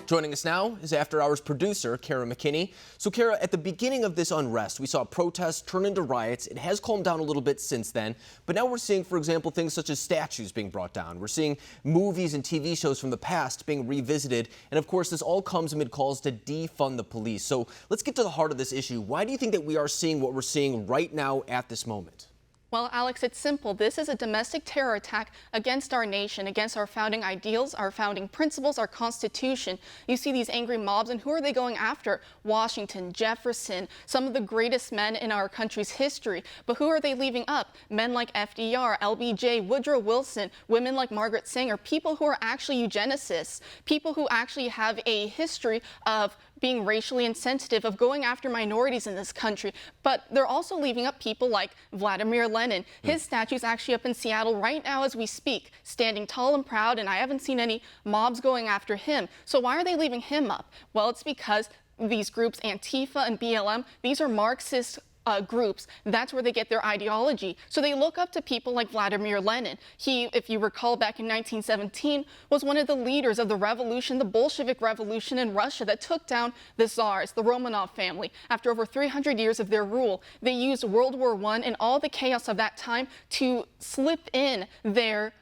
Joining us now is After Hours producer Kara McKinney. So Kara, at the beginning of this unrest, we saw protests turn into riots. It has calmed down a little bit since then, but now we're seeing, for example, things such as statues being brought down. We're seeing movies and TV shows from the past being revisited, and of course this all comes amid calls to defund the police. So let's get to the heart of this issue. Why do you think that we are seeing what we're seeing right now at this moment? Well, Alex, it's simple. This is a domestic terror attack against our nation, against our founding ideals, our founding principles, our Constitution. You see these angry mobs, and who are they going after? Washington, Jefferson, some of the greatest men in our country's history. But who are they leaving up? Men like FDR, LBJ, Woodrow Wilson, women like Margaret Sanger, people who are actually eugenicists, people who actually have a history of being racially insensitive, of going after minorities in this country. But they're also leaving up people like Vladimir Lenin. His statue's actually up in Seattle right now as we speak, standing tall and proud, and I haven't seen any mobs going after him. So why are they leaving him up? Well, it's because these groups, Antifa and BLM, these are Marxist groups. That's where they get their ideology. So they look up to people like Vladimir Lenin. He, if you recall, back in 1917, was one of the leaders of the revolution, the Bolshevik Revolution in Russia that took down the Tsars, the Romanov family. After over 300 years of their rule, they used World War I and all the chaos of that time to slip in their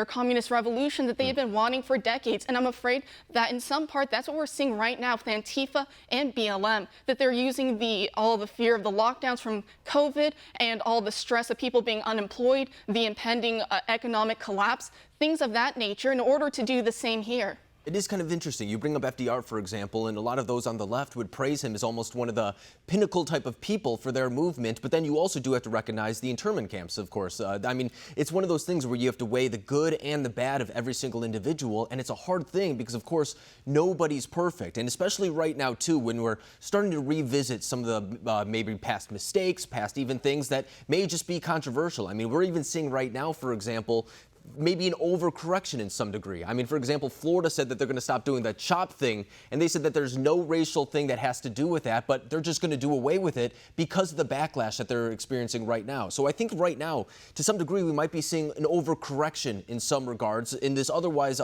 communist revolution that they had been wanting for decades. And I'm afraid that in some part, that's what we're seeing right now with Antifa and BLM, that they're using all the fear of the lockdowns from COVID and all the stress of people being unemployed, the impending economic collapse, things of that nature, in order to do the same here. It is kind of interesting. You bring up FDR, for example, and a lot of those on the left would praise him as almost one of the pinnacle type of people for their movement. But then you also do have to recognize the internment camps, of course. I mean, it's one of those things where you have to weigh the good and the bad of every single individual. And it's a hard thing because, of course, nobody's perfect. And especially right now, too, when we're starting to revisit some of the maybe past mistakes, past even things that may just be controversial. I mean, we're even seeing right now, for example, maybe an overcorrection in some degree. I mean, for example, Florida said that they're going to stop doing the CHOP thing, and they said that there's no racial thing that has to do with that, but they're just going to do away with it because of the backlash that they're experiencing right now. So I think right now, to some degree, we might be seeing an overcorrection in some regards in this otherwise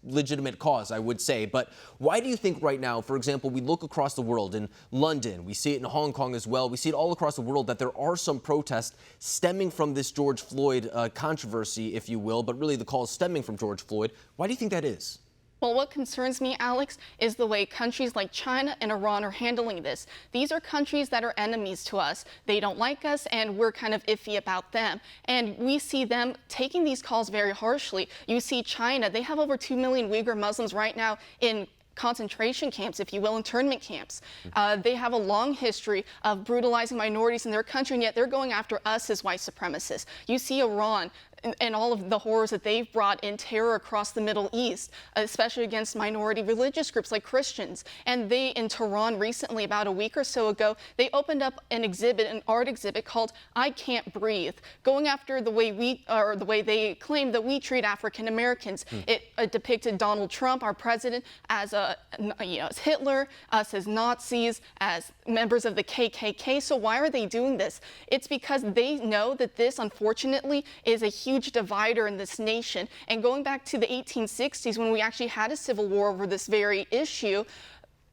legitimate cause, I would say. But why do you think right now, for example, we look across the world in London, we see it in Hong Kong as well, we see it all across the world that there are some protests stemming from this George Floyd controversy, if you will, but really the call is stemming from George Floyd. Why do you think that is? Well, what concerns me, Alex, is the way countries like China and Iran are handling this. These are countries that are enemies to us. They don't like us, and we're kind of iffy about them. And we see them taking these calls very harshly. You see China, they have over 2 million Uyghur Muslims right now in concentration camps, if you will, internment camps. They have a long history of brutalizing minorities in their country, and yet they're going after us as white supremacists. You see Iran and all of the horrors that they've brought in terror across the Middle East, especially against minority religious groups like Christians. And they, in Tehran recently, about a week or so ago, they opened up an exhibit, an art exhibit called I Can't Breathe, going after the way the way they claim that we treat African Americans. It depicted Donald Trump, our president, as as Hitler, us as Nazis, as members of the KKK. So why are they doing this? It's because they know that this, unfortunately, is a huge divider in this nation. And going back to the 1860s, when we actually had a civil war over this very issue,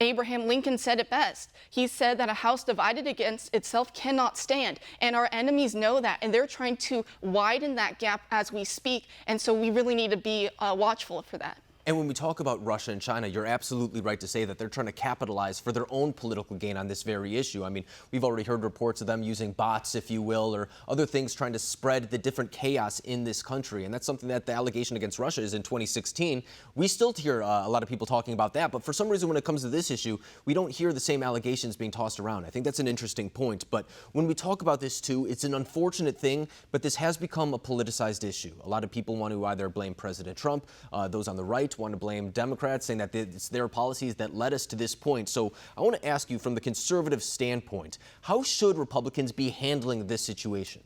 Abraham Lincoln said it best. He said that a house divided against itself cannot stand. And our enemies know that, and they're trying to widen that gap as we speak. And so we really need to be watchful for that. And when we talk about Russia and China, you're absolutely right to say that they're trying to capitalize for their own political gain on this very issue. I mean, we've already heard reports of them using bots, if you will, or other things trying to spread the different chaos in this country. And that's something that the allegation against Russia is in 2016. We still hear a lot of people talking about that. But for some reason, when it comes to this issue, we don't hear the same allegations being tossed around. I think that's an interesting point. But when we talk about this, too, it's an unfortunate thing, but this has become a politicized issue. A lot of people want to either blame President Trump, those on the right want to blame Democrats, saying that it's their policies that led us to this point. So I want to ask you, from the conservative standpoint, how should Republicans be handling this situation?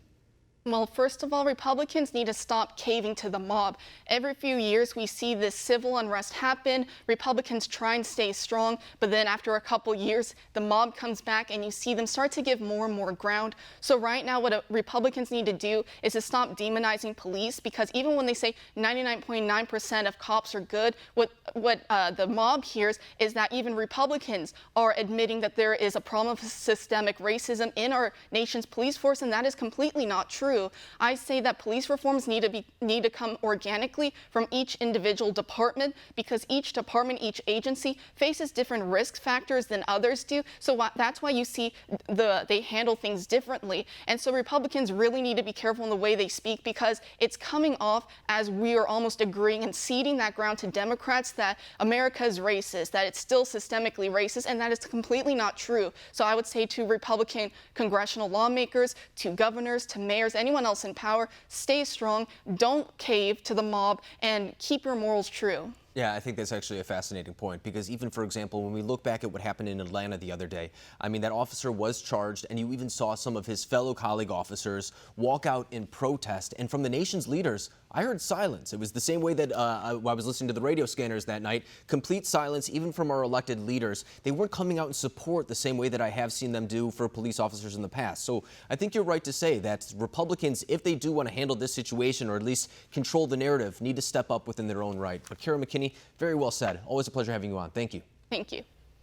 Well, first of all, Republicans need to stop caving to the mob. Every few years, we see this civil unrest happen. Republicans try and stay strong, but then after a couple years, the mob comes back and you see them start to give more and more ground. So right now, what Republicans need to do is to stop demonizing police, because even when they say 99.9% of cops are good, what the mob hears is that even Republicans are admitting that there is a problem of systemic racism in our nation's police force, and that is completely not true. I say that police reforms need to come organically from each individual department, because each department, each agency faces different risk factors than others do. So that's why you see they handle things differently. And so Republicans really need to be careful in the way they speak, because it's coming off as we are almost agreeing and ceding that ground to Democrats that America is racist, that it's still systemically racist, and that is completely not true. So I would say to Republican congressional lawmakers, to governors, to mayors, anyone else in power, stay strong, don't cave to the mob, and keep your morals true. Yeah, I think that's actually a fascinating point, because even, for example, when we look back at what happened in Atlanta the other day, I mean, that officer was charged, and you even saw some of his fellow colleague officers walk out in protest. And from the nation's leaders, I heard silence. It was the same way that I was listening to the radio scanners that night. Complete silence, even from our elected leaders. They weren't coming out in support the same way that I have seen them do for police officers in the past. So I think you're right to say that Republicans, if they do want to handle this situation, or at least control the narrative, need to step up within their own right. But Kara McKinney, very well said. Always a pleasure having you on. Thank you. Thank you.